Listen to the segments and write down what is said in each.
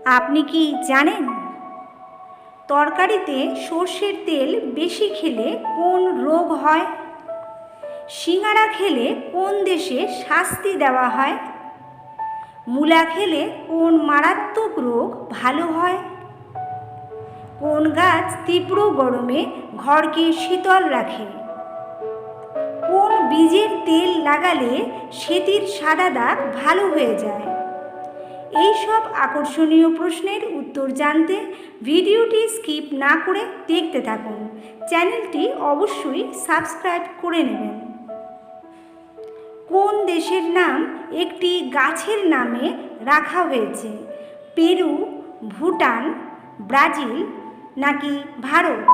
আপনি কি জানেন তরকারিতে সর্ষের তেল বেশি খেলে কোন রোগ হয়? সিঙ্গারা খেলে কোন দেশে শাস্তি দেওয়া হয়? মূলা খেলে কোন মারাত্মক রোগ ভালো হয়? কোন গাছ তীব্র গরমে ঘরকে শীতল রাখে? কোন বীজের তেল লাগালে সেতির সাদা দাগ ভালো হয়ে যায়? এই সব আকর্ষণীয় প্রশ্নের উত্তর জানতে ভিডিওটি স্কিপ না করে দেখতে থাকুন। চ্যানেলটি অবশ্যই সাবস্ক্রাইব করে নেবেন। কোন দেশের নাম একটি গাছের নামে রাখা হয়েছে? পেরু, ভুটান, ব্রাজিল নাকি ভারত?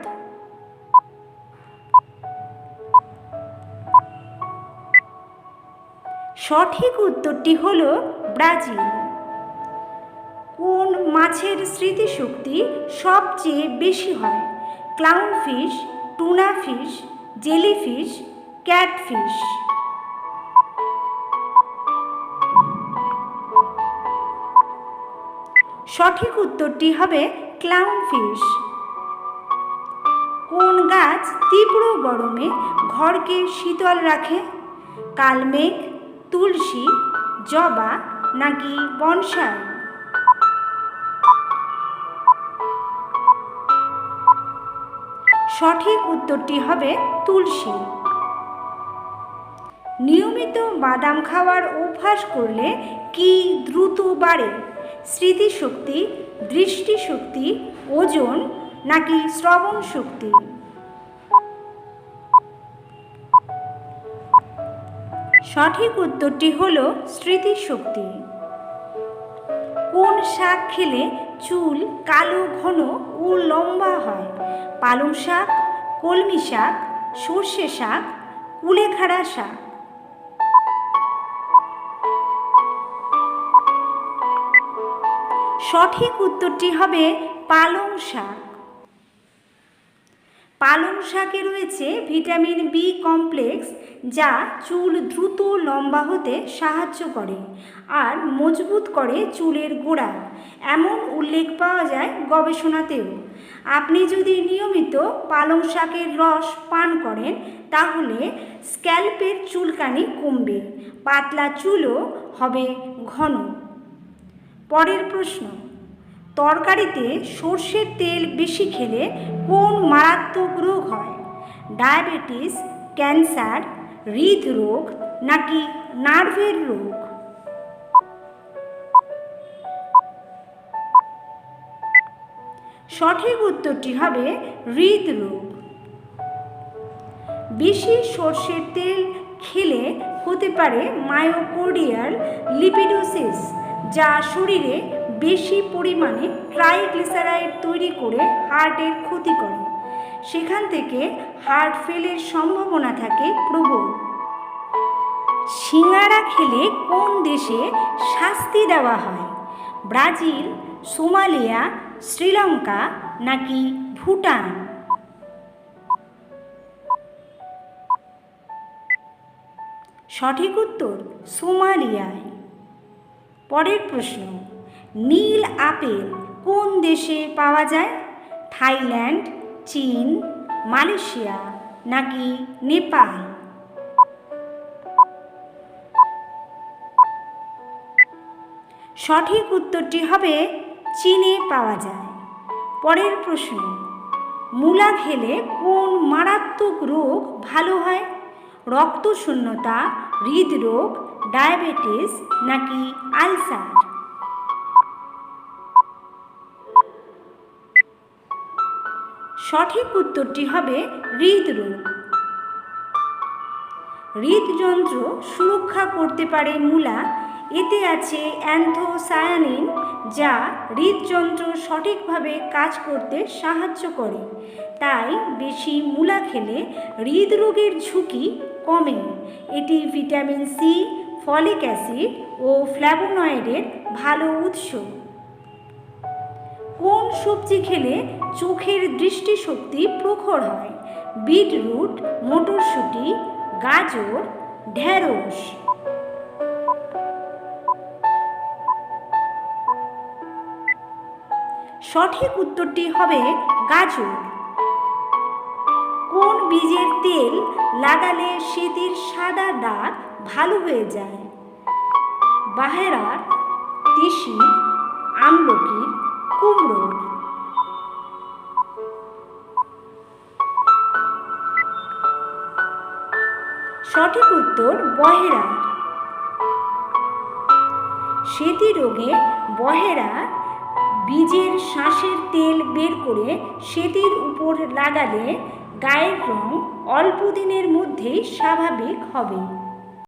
সঠিক উত্তরটি হল ব্রাজিল। কোন মাছের স্মৃতিশক্তি সবচেয়ে বেশি হয়? Clownfish, tuna fish, jellyfish, catfish? সঠিক উত্তরটি হবে ক্লাউনফিশ। কোন গাছ তীব্র গরমে ঘরকে শীতল রাখে? কালমেঘ, তুলসী, জবা নাকি বনসাই? সঠিক উত্তরটি হবে তুলসী। নিয়মিত বাদাম খাওয়ার অভ্যাস করলে কি দ্রুত বাড়ে? স্মৃতিশক্তি, দৃষ্টিশক্তি, ওজন নাকি শ্রবণ শক্তি? সঠিক উত্তরটি হল স্মৃতিশক্তি। কোন শাক খেলে চুল কালো ঘন ও লম্বা হয়? পালং শাক, কলমি শাক, সর্ষে শাক, কুলেখাড়া শাক? সঠিক উত্তরটি হবে পালং শাক। পালং শাকে রয়েছে ভিটামিন বি কমপ্লেক্স, যা চুল দ্রুত লম্বা হতে সাহায্য করে আর মজবুত করে চুলের গোড়া, এমন উল্লেখ পাওয়া যায় গবেষণাতেও। আপনি যদি নিয়মিত পালং শাকের রস পান করেন তাহলে স্ক্যাল্পের চুলকানি কমবে, পাতলা চুলও হবে ঘন। পরের প্রশ্ন, তরকারিতে সর্ষের তেল বেশি খেলে কোন মারাত্মক রোগ হয়? ডায়াবেটিস, ক্যান্সার, হৃদরোগ নাকি নার্ভের রোগ? সঠিক উত্তরটি হবে হৃদরোগ। বেশি সর্ষের তেল খেলে হতে পারে মায়োকার্ডিয়াল লিপিডোসিস, যা শরীরে বেশি পরিমাণে ট্রাইগ্লিসারাইড তৈরি করে হার্টের ক্ষতি করে। সেখান থেকে হার্ট ফেলের সম্ভাবনা থাকে প্রবল। সিঙ্গারা খেলে কোন দেশে শাস্তি দেওয়া হয়? ব্রাজিল, সোমালিয়া, শ্রীলঙ্কা নাকি ভুটান? সঠিক উত্তর সোমালিয়ায়। পরের প্রশ্ন, নীল আপেল কোন দেশে পাওয়া যায়? থাইল্যান্ড, চীন, মালয়েশিয়া নাকি নেপাল? সঠিক উত্তরটি হবে চীনে পাওয়া যায়। পরের প্রশ্ন, মূলা খেলে কোন মারাত্মক রোগ ভালো হয়? রক্তশূন্যতা, হৃদরোগ, ডায়াবেটিস নাকি আলসার? সঠিক উত্তরটি হবে হৃদরোগ। হৃদযন্ত্র সুরক্ষা করতে পারে মূলা, এতে আছে অ্যান্থোসায়ানিন, যা হৃদযন্ত্র সঠিকভাবে কাজ করতে সাহায্য করে। তাই বেশি মূলা খেলে হৃদরোগের ঝুঁকি কমে। এটি ভিটামিন সি, ফলিক অ্যাসিড ও ফ্ল্যাভোনয়েডের ভালো উৎস। কোন সবজি খেলে চোখের দৃষ্টিশক্তি প্রখর হয়? বিটরুট, মটরশুঁটি, গাজর, ঢেঁড়স? সঠিক উত্তরটি হবে গাজর। কোন বীজের তেল লাগালে সেদির সাদা দাগ ভালো হয়ে যায়? বাহেরার, তিসি, আমলকির, কুমড়োর। সঠিক উত্তর বহেরার। সেতি রোগে বহেরা বীজের শাঁসের তেল বের করে সেতির উপর লাগালে গায়ের রং অল্প দিনের মধ্যেই স্বাভাবিক হবে।